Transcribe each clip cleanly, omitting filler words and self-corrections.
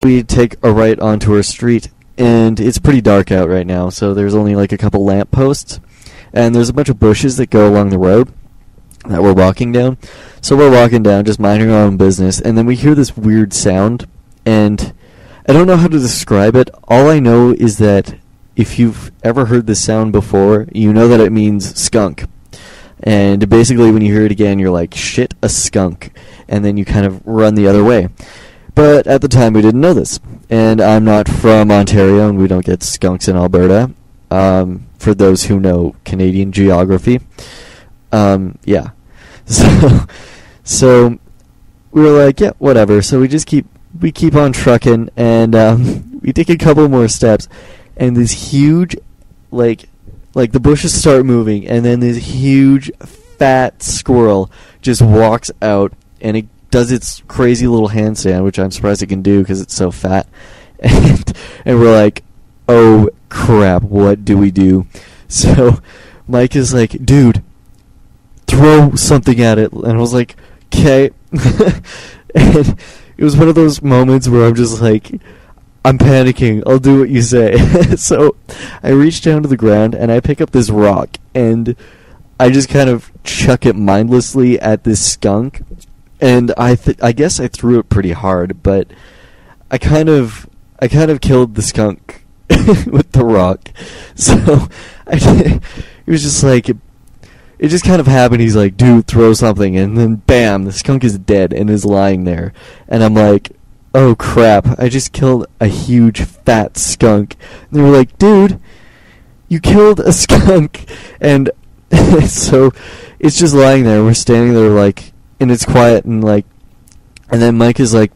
We take a right onto our street, and it's pretty dark out right now, so there's only like a couple lamp posts, and there's a bunch of bushes that go along the road that we're walking down. So we're walking down, just minding our own business, and then we hear this weird sound, and I don't know how to describe it. All I know is that if you've ever heard this sound before, you know that it means skunk. And basically when you hear it again, you're like, shit, a skunk. And then you kind of run the other way. But at the time we didn't know this. And I'm not from Ontario, and we don't get skunks in Alberta. For those who know Canadian geography. Yeah. So we were like, yeah, whatever. So we keep on trucking, and we take a couple more steps, and this huge, like the bushes start moving, and then this huge fat squirrel just walks out, and it does its crazy little handstand, which I'm surprised it can do because it's so fat. And we're like, oh crap, what do we do? So Mike is like, dude, throw something at it. And I was like, okay. And it was one of those moments where I'm just like, I'm panicking, I'll do what you say. So I reach down to the ground and I pick up this rock, and I just kind of chuck it mindlessly at this skunk. And I guess I threw it pretty hard, but I kind of killed the skunk with the rock. So it was just like, it just kind of happened. He's like, dude, throw something, and then bam, the skunk is dead and is lying there. And I'm like, oh crap, I just killed a huge fat skunk. And they were like, dude, you killed a skunk. And so it's just lying there. We're standing there like, and it's quiet, and like, and then Mike is like,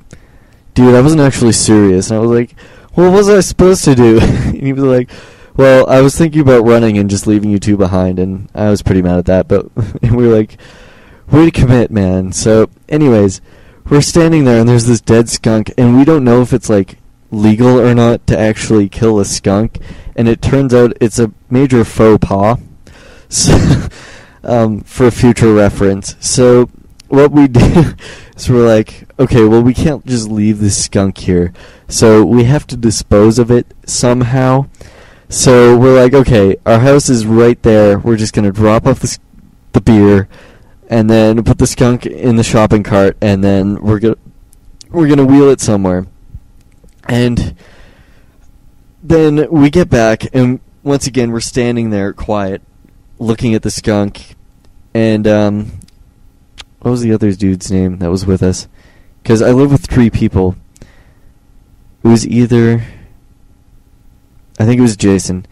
dude, I wasn't actually serious. And I was like, well, what was I supposed to do? And he was like, well, I was thinking about running and just leaving you two behind, and I was pretty mad at that, but and we were like, way to commit, man. So anyways, we're standing there, and there's this dead skunk, and we don't know if it's like legal or not to actually kill a skunk, and it turns out it's a major faux pas. So, for future reference. So what we do is we're like, okay, well, we can't just leave this skunk here, so we have to dispose of it somehow. So we're like, okay, our house is right there. We're just going to drop off the beer, and then put the skunk in the shopping cart, and then we're gonna wheel it somewhere. And then we get back, and once again we're standing there quiet, looking at the skunk. And what was the other dude's name that was with us? Because I live with 3 people. It was either, I think it was Jason.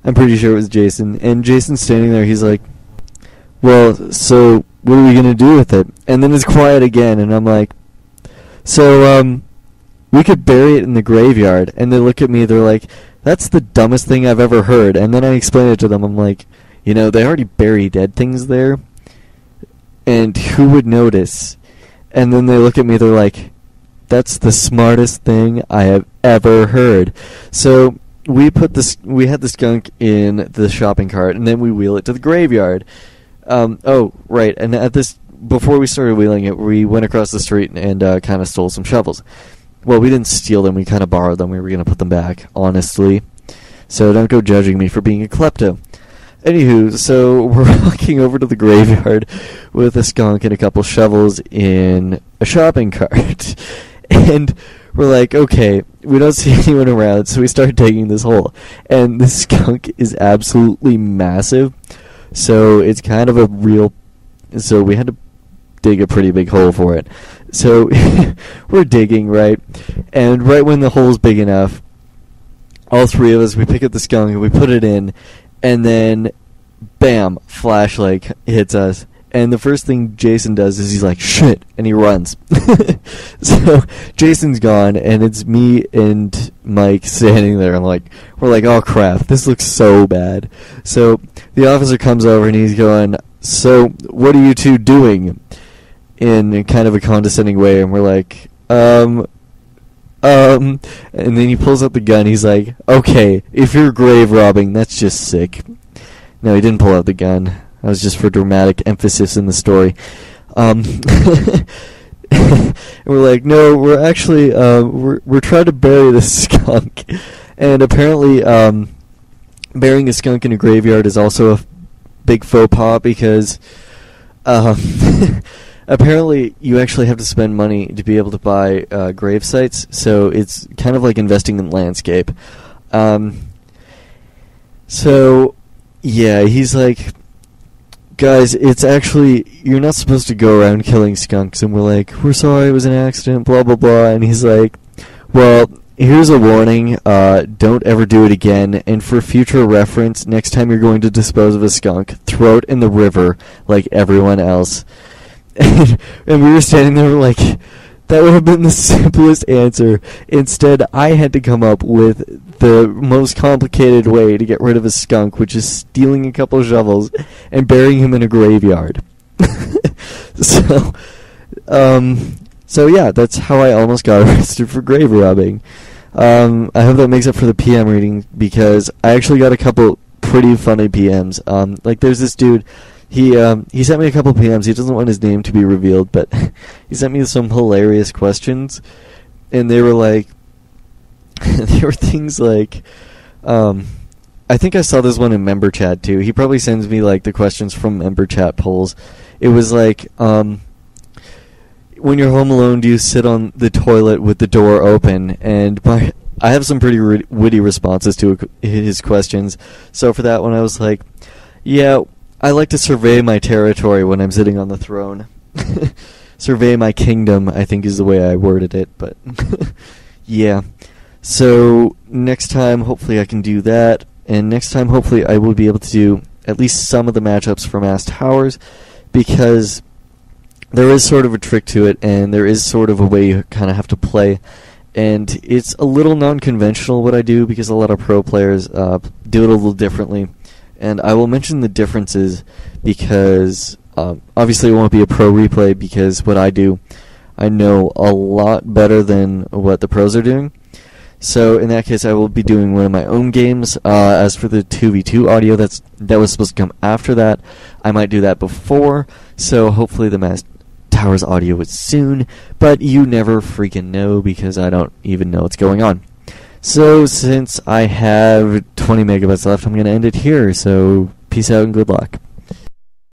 I'm pretty sure it was Jason. And Jason's standing there, he's like, well, so what are we going to do with it? And then it's quiet again, and I'm like, so, we could bury it in the graveyard. And they look at me, they're like, that's the dumbest thing I've ever heard. And then I explain it to them, I'm like, you know, they already bury dead things there, and who would notice? And then they look at me, they're like, that's the smartest thing I have ever heard. So we had the skunk in the shopping cart, and then we wheel it to the graveyard. Oh, right, and before we started wheeling it, we went across the street and kind of stole some shovels. Well, we didn't steal them, we kind of borrowed them. We were going to put them back, honestly. So don't go judging me for being a klepto. Anywho, so we're walking over to the graveyard with a skunk and a couple shovels in a shopping cart. And we're like, okay, we don't see anyone around, so we start digging this hole. And the skunk is absolutely massive, so it's kind of a real... So we had to dig a pretty big hole for it. So we're digging, right? And right when the hole's big enough, all 3 of us, we pick up the skunk and we put it in, and then, bam, flashlight hits us. And the first thing Jason does is he's like, shit, and he runs. So Jason's gone, and it's me and Mike standing there. We're like, oh crap, this looks so bad. So the officer comes over, and he's going, so what are you two doing? In kind of a condescending way, and we're like, and then he pulls out the gun. He's like, okay, if you're grave robbing, that's just sick. No, he didn't pull out the gun. That was just for dramatic emphasis in the story. And we're like, no, we're actually we're trying to bury this skunk. And apparently burying a skunk in a graveyard is also a big faux pas because apparently you actually have to spend money to be able to buy grave sites, so it's kind of like investing in landscape. So yeah, he's like, guys, it's actually, you're not supposed to go around killing skunks. And we're like, we're sorry, it was an accident, blah blah blah. And he's like, well, here's a warning, don't ever do it again, and for future reference, next time you're going to dispose of a skunk, throw it in the river like everyone else. And we were standing there like, that would have been the simplest answer. Instead, I had to come up with the most complicated way to get rid of a skunk, which is stealing a couple shovels and burying him in a graveyard. So yeah, that's how I almost got arrested for grave robbing. I hope that makes up for the PM reading, because I actually got a couple pretty funny PMs. Like there's this dude, he sent me a couple PMs. He doesn't want his name to be revealed, but he sent me some hilarious questions, and they were like, they were things like, I think I saw this one in member chat too. He probably sends me like the questions from member chat polls. It was like, when you're home alone, do you sit on the toilet with the door open? And I have some pretty witty responses to his questions. So for that one, I was like, yeah, I like to survey my territory when I'm sitting on the throne. Survey my kingdom, I think is the way I worded it. But yeah. So next time, hopefully I can do that. And next time, hopefully I will be able to do at least some of the matchups for Mass Towers, because there is sort of a trick to it, and there is sort of a way you kind of have to play. And it's a little non-conventional what I do, because a lot of pro players do it a little differently. And I will mention the differences, because obviously it won't be a pro replay, because what I do, I know a lot better than what the pros are doing. So in that case, I will be doing one of my own games. As for the 2v2 audio, that was supposed to come after that. I might do that before, so hopefully the Mass Towers audio is soon, but you never freaking know, because I don't even know what's going on. So since I have 20 megabytes left, I'm going to end it here, so peace out and good luck.